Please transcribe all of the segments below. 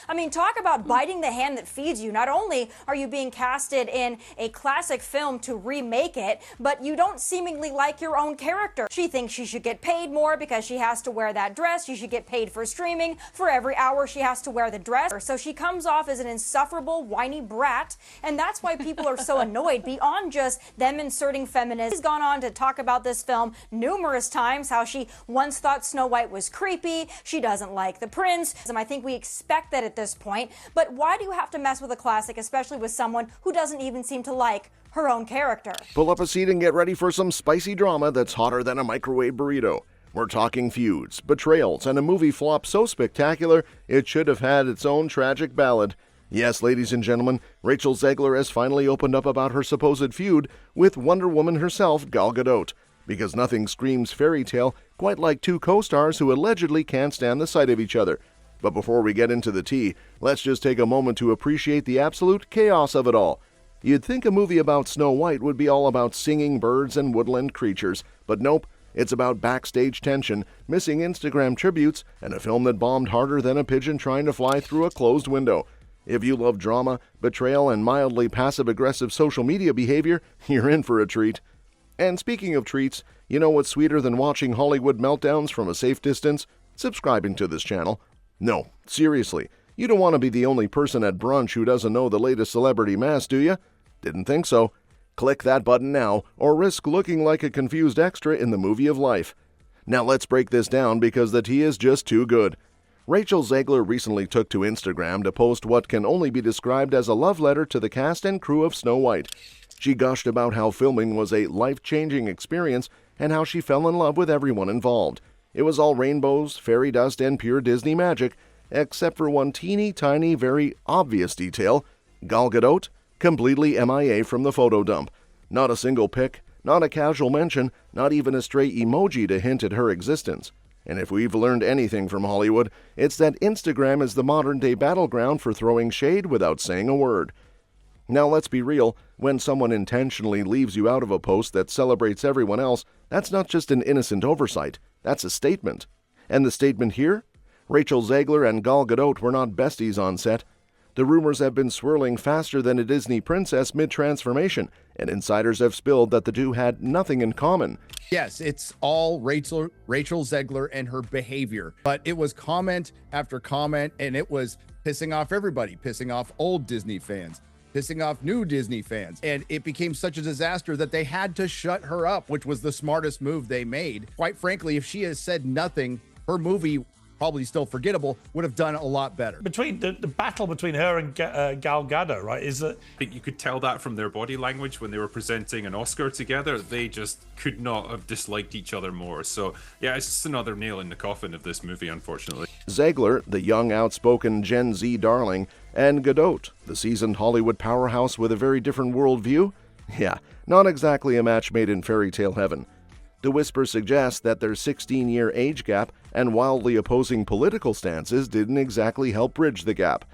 I mean, talk about biting the hand that feeds you. Not only are you being casted in a classic film to remake it, but you don't seemingly like your own character. She thinks she should get paid more because she has to wear that dress. She should get paid for streaming for every hour she has to wear the dress. So she comes off as an insufferable, whiny brat, and that's why people are so annoyed. Beyond just them inserting feminism, she's gone on to talk about this film numerous times, how she once thought Snow White was creepy, she doesn't like the prince. I think we expect that at this point, but why do you have to mess with a classic, especially with someone who doesn't even seem to like her own character? Pull up a seat and get ready for some spicy drama that's hotter than a microwave burrito. We're talking feuds, betrayals, and a movie flop so spectacular it should have had its own tragic ballad. Yes, ladies and gentlemen, Rachel Zegler has finally opened up about her supposed feud with Wonder Woman herself, Gal Gadot, because nothing screams fairy tale quite like two co-stars who allegedly can't stand the sight of each other. But before we get into the tea, let's just take a moment to appreciate the absolute chaos of it all. You'd think a movie about Snow White would be all about singing birds and woodland creatures, but nope, it's about backstage tension, missing Instagram tributes, and a film that bombed harder than a pigeon trying to fly through a closed window. If you love drama, betrayal, and mildly passive-aggressive social media behavior, you're in for a treat. And speaking of treats, you know what's sweeter than watching Hollywood meltdowns from a safe distance? Subscribing to this channel. No, seriously, you don't want to be the only person at brunch who doesn't know the latest celebrity mess, do you? Didn't think so. Click that button now, or risk looking like a confused extra in the movie of life. Now let's break this down because the tea is just too good. Rachel Zegler recently took to Instagram to post what can only be described as a love letter to the cast and crew of Snow White. She gushed about how filming was a life-changing experience and how she fell in love with everyone involved. It was all rainbows, fairy dust, and pure Disney magic, except for one teeny tiny, very obvious detail: Gal Gadot completely MIA from the photo dump. Not a single pic, not a casual mention, not even a stray emoji to hint at her existence. And if we've learned anything from Hollywood, it's that Instagram is the modern-day battleground for throwing shade without saying a word. Now let's be real, when someone intentionally leaves you out of a post that celebrates everyone else, that's not just an innocent oversight, that's a statement. And the statement here? Rachel Zegler and Gal Gadot were not besties on set. The rumors have been swirling faster than a Disney princess mid-transformation, and insiders have spilled that the two had nothing in common. Yes, it's all Rachel Zegler and her behavior, but it was comment after comment, and it was pissing off everybody, pissing off old Disney fans, pissing off new Disney fans, and it became such a disaster that they had to shut her up, which was the smartest move they made. Quite frankly, if she has said nothing, her movie, probably still forgettable, would have done a lot better. Between the battle between her and Gal Gadot, right, is that I think you could tell that from their body language when they were presenting an Oscar together. They just could not have disliked each other more. So yeah, it's just another nail in the coffin of this movie, unfortunately. Zegler, the young, outspoken Gen Z darling, and Gadot, the seasoned Hollywood powerhouse with a very different worldview? Yeah, not exactly a match made in fairy tale heaven. The whispers suggest that their 16-year age gap and wildly opposing political stances didn't exactly help bridge the gap.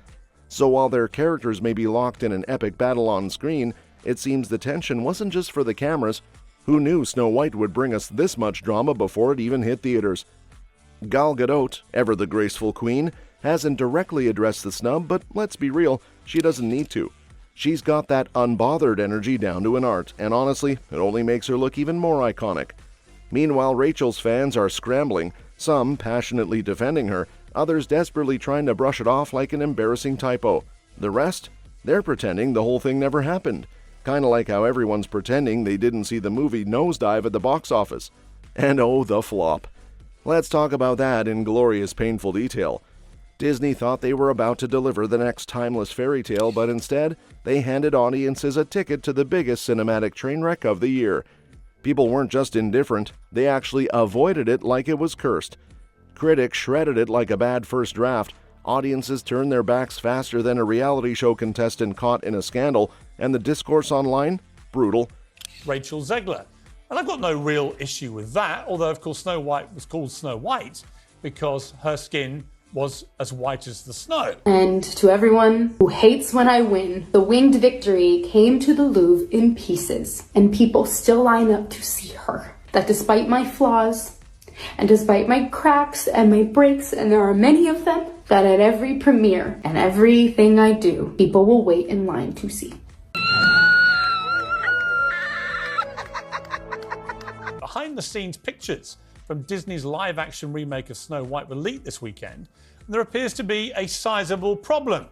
So while their characters may be locked in an epic battle on screen, it seems the tension wasn't just for the cameras. Who knew Snow White would bring us this much drama before it even hit theaters? Gal Gadot, ever the graceful queen, hasn't directly addressed the snub, but let's be real, she doesn't need to. She's got that unbothered energy down to an art, and honestly, it only makes her look even more iconic. Meanwhile, Rachel's fans are scrambling, some passionately defending her, others desperately trying to brush it off like an embarrassing typo. The rest? They're pretending the whole thing never happened. Kinda like how everyone's pretending they didn't see the movie nosedive at the box office. And oh, the flop. Let's talk about that in glorious, painful detail. Disney thought they were about to deliver the next timeless fairy tale, but instead, they handed audiences a ticket to the biggest cinematic train wreck of the year. People weren't just indifferent, they actually avoided it like it was cursed. Critics shredded it like a bad first draft, audiences turned their backs faster than a reality show contestant caught in a scandal, and the discourse online? Brutal. Rachel Zegler. And I've got no real issue with that, although of course Snow White was called Snow White because her skin was as white as the snow. And to everyone who hates when I win, the winged victory came to the Louvre in pieces, and people still line up to see her. That despite my flaws, And despite my cracks and my breaks, and there are many of them, that at every premiere and everything I do, people will wait in line to see. Behind-the-scenes pictures from Disney's live-action remake of Snow White were leaked this weekend, and there appears to be a sizable problem.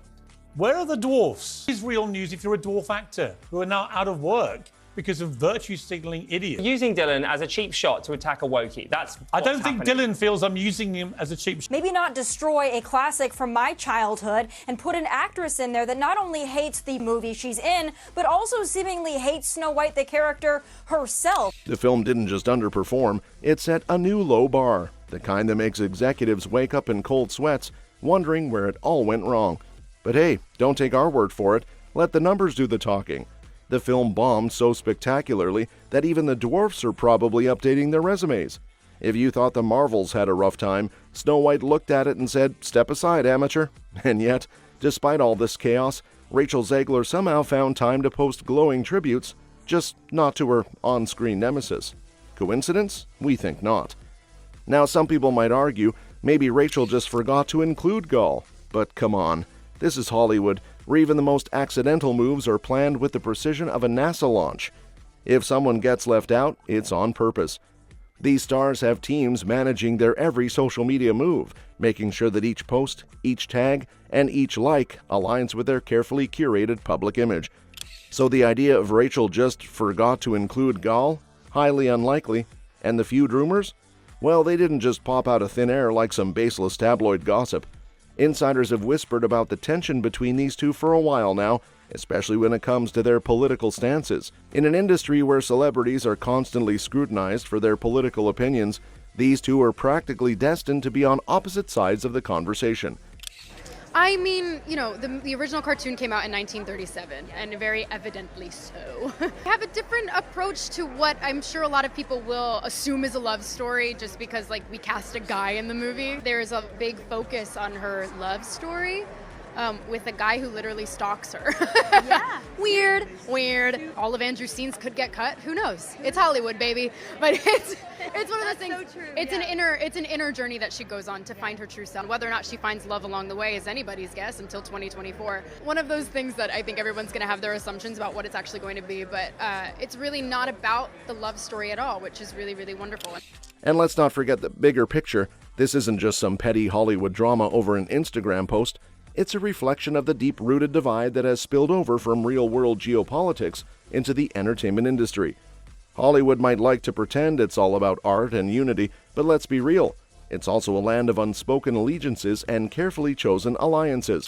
Where are the dwarfs? This is real news if you're a dwarf actor who are now out of work because of virtue-signaling idiots. Using Dylan as a cheap shot to attack a Wookiee. I don't think Dylan feels I'm using him as a cheap shot. Maybe not destroy a classic from my childhood and put an actress in there that not only hates the movie she's in, but also seemingly hates Snow White, the character, herself. The film didn't just underperform, it set a new low bar, the kind that makes executives wake up in cold sweats, wondering where it all went wrong. But hey, don't take our word for it, let the numbers do the talking. The film bombed so spectacularly that even the dwarfs are probably updating their resumes. If you thought the Marvels had a rough time, Snow White looked at it and said, "Step aside, amateur." And yet, despite all this chaos, Rachel Zegler somehow found time to post glowing tributes, just not to her on-screen nemesis. Coincidence? We think not. Now, some people might argue maybe Rachel just forgot to include Gaul, but come on. This is Hollywood, where even the most accidental moves are planned with the precision of a NASA launch. If someone gets left out, it's on purpose. These stars have teams managing their every social media move, making sure that each post, each tag, and each like aligns with their carefully curated public image. So the idea of Rachel just forgot to include Gaul? Highly unlikely. And the feud rumors? Well, they didn't just pop out of thin air like some baseless tabloid gossip. Insiders have whispered about the tension between these two for a while now, especially when it comes to their political stances. In an industry where celebrities are constantly scrutinized for their political opinions, these two are practically destined to be on opposite sides of the conversation. I mean, you know, the original cartoon came out in 1937, and very evidently so. I have a different approach to what I'm sure a lot of people will assume is a love story just because, like, we cast a guy in the movie. There's a big focus on her love story with a guy who literally stalks her. Yeah. Weird. All of Andrew's scenes could get cut. Who knows? It's Hollywood, baby. But it's one of those things. So true, it's an inner journey that she goes on to find her true self. Whether or not she finds love along the way is anybody's guess until 2024. One of those things that I think everyone's going to have their assumptions about what it's actually going to be. But it's really not about the love story at all, which is really, really wonderful. And let's not forget the bigger picture. This isn't just some petty Hollywood drama over an Instagram post. It's a reflection of the deep-rooted divide that has spilled over from real-world geopolitics into the entertainment industry. Hollywood might like to pretend it's all about art and unity, but let's be real. It's also a land of unspoken allegiances and carefully chosen alliances.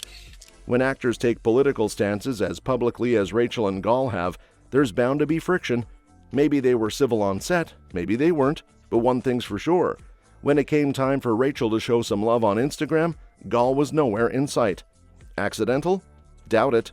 When actors take political stances as publicly as Rachel and Gaul have, there's bound to be friction. Maybe they were civil on set, maybe they weren't, but one thing's for sure. When it came time for Rachel to show some love on Instagram, Gaul was nowhere in sight. Accidental? Doubt it.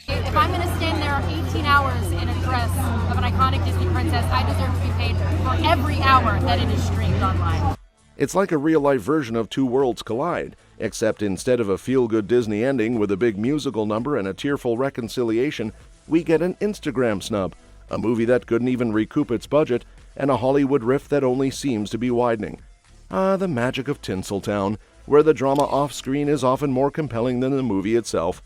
If I'm going to stand there 18 hours in a dress of an iconic Disney princess, I deserve to be paid for every hour that it is streamed online. It's like a real-life version of Two Worlds Collide, except instead of a feel-good Disney ending with a big musical number and a tearful reconciliation, we get an Instagram snub, a movie that couldn't even recoup its budget, and a Hollywood rift that only seems to be widening. Ah, the magic of Tinseltown, where the drama off-screen is often more compelling than the movie itself.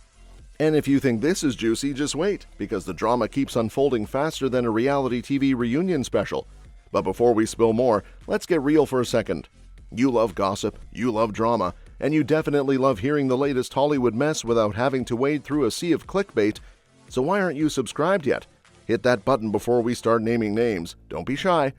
And if you think this is juicy, just wait, because the drama keeps unfolding faster than a reality TV reunion special. But before we spill more, let's get real for a second. You love gossip, you love drama, and you definitely love hearing the latest Hollywood mess without having to wade through a sea of clickbait. So why aren't you subscribed yet? Hit that button before we start naming names. Don't be shy.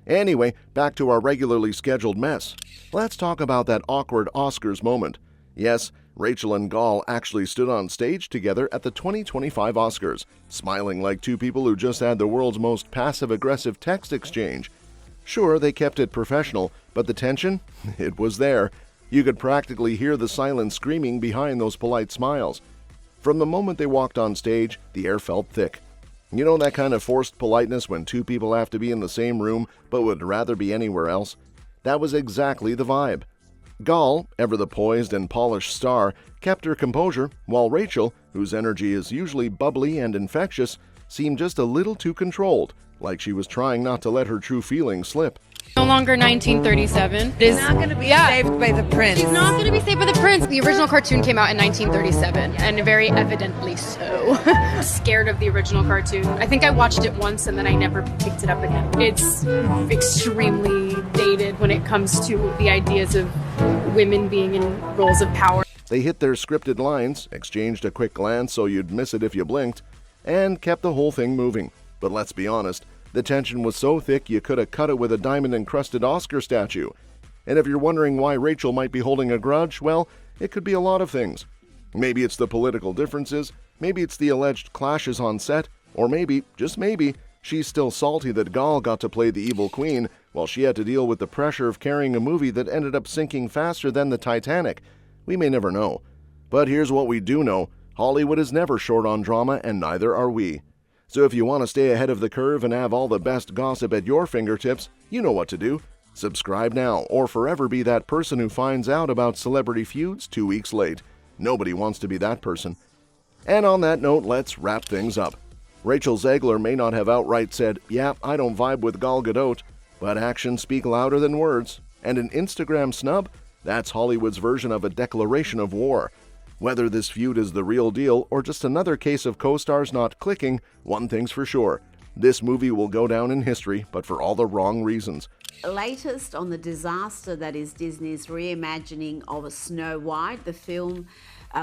Anyway, back to our regularly scheduled mess. Let's talk about that awkward Oscars moment. Yes, Rachel and Gaul actually stood on stage together at the 2025 Oscars, smiling like two people who just had the world's most passive-aggressive text exchange. Sure, they kept it professional, but the tension? It was there. You could practically hear the silent screaming behind those polite smiles. From the moment they walked on stage, the air felt thick. You know that kind of forced politeness when two people have to be in the same room but would rather be anywhere else? That was exactly the vibe. Gaul, ever the poised and polished star, kept her composure, while Rachel, whose energy is usually bubbly and infectious, seemed just a little too controlled, like she was trying not to let her true feelings slip. No longer 1937. It is not going to be saved by the prince. She's not going to be saved by the prince. The original cartoon came out in 1937, and very evidently so. Scared of the original cartoon. I think I watched it once and then I never picked it up again. It's extremely dated when it comes to the ideas of women being in roles of power. They hit their scripted lines, exchanged a quick glance so you'd miss it if you blinked, and kept the whole thing moving. But let's be honest, the tension was so thick you could have cut it with a diamond-encrusted Oscar statue. And if you're wondering why Rachel might be holding a grudge, well, it could be a lot of things. Maybe it's the political differences, maybe it's the alleged clashes on set, or maybe, just maybe, she's still salty that Gal got to play the evil queen while she had to deal with the pressure of carrying a movie that ended up sinking faster than the Titanic. We may never know. But here's what we do know. Hollywood is never short on drama, and neither are we. So if you want to stay ahead of the curve and have all the best gossip at your fingertips, you know what to do. Subscribe now, or forever be that person who finds out about celebrity feuds 2 weeks late. Nobody wants to be that person. And on that note, let's wrap things up. Rachel Zegler may not have outright said, "Yeah, I don't vibe with Gal Gadot," but actions speak louder than words. And an Instagram snub? That's Hollywood's version of a declaration of war. Whether this feud is the real deal or just another case of co-stars not clicking, one thing's for sure. This movie will go down in history, but for all the wrong reasons. Latest on the disaster that is Disney's reimagining of Snow White, the film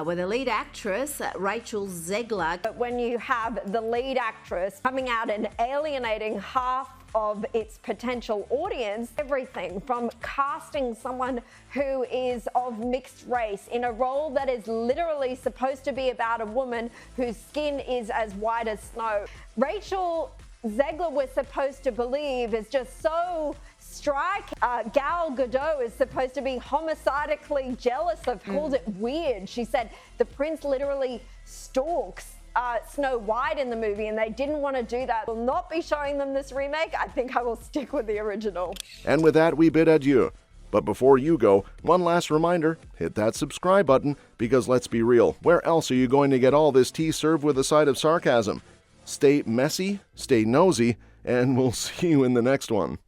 where the lead actress, Rachel Zegler. But when you have the lead actress coming out and alienating half of its potential audience, everything from casting someone who is of mixed race in a role that is literally supposed to be about a woman whose skin is as white as snow. Rachel Zegler, we're supposed to believe, is just so striking. Gal Gadot is supposed to be homicidically jealous of, calls it weird. She said the prince literally stalks Snow White in the movie, and they didn't want to do that. Will not be showing them this remake. I think I will stick with the original. And with that, we bid adieu. But before you go, one last reminder, hit that subscribe button, because let's be real, where else are you going to get all this tea served with a side of sarcasm? Stay messy, stay nosy, and we'll see you in the next one.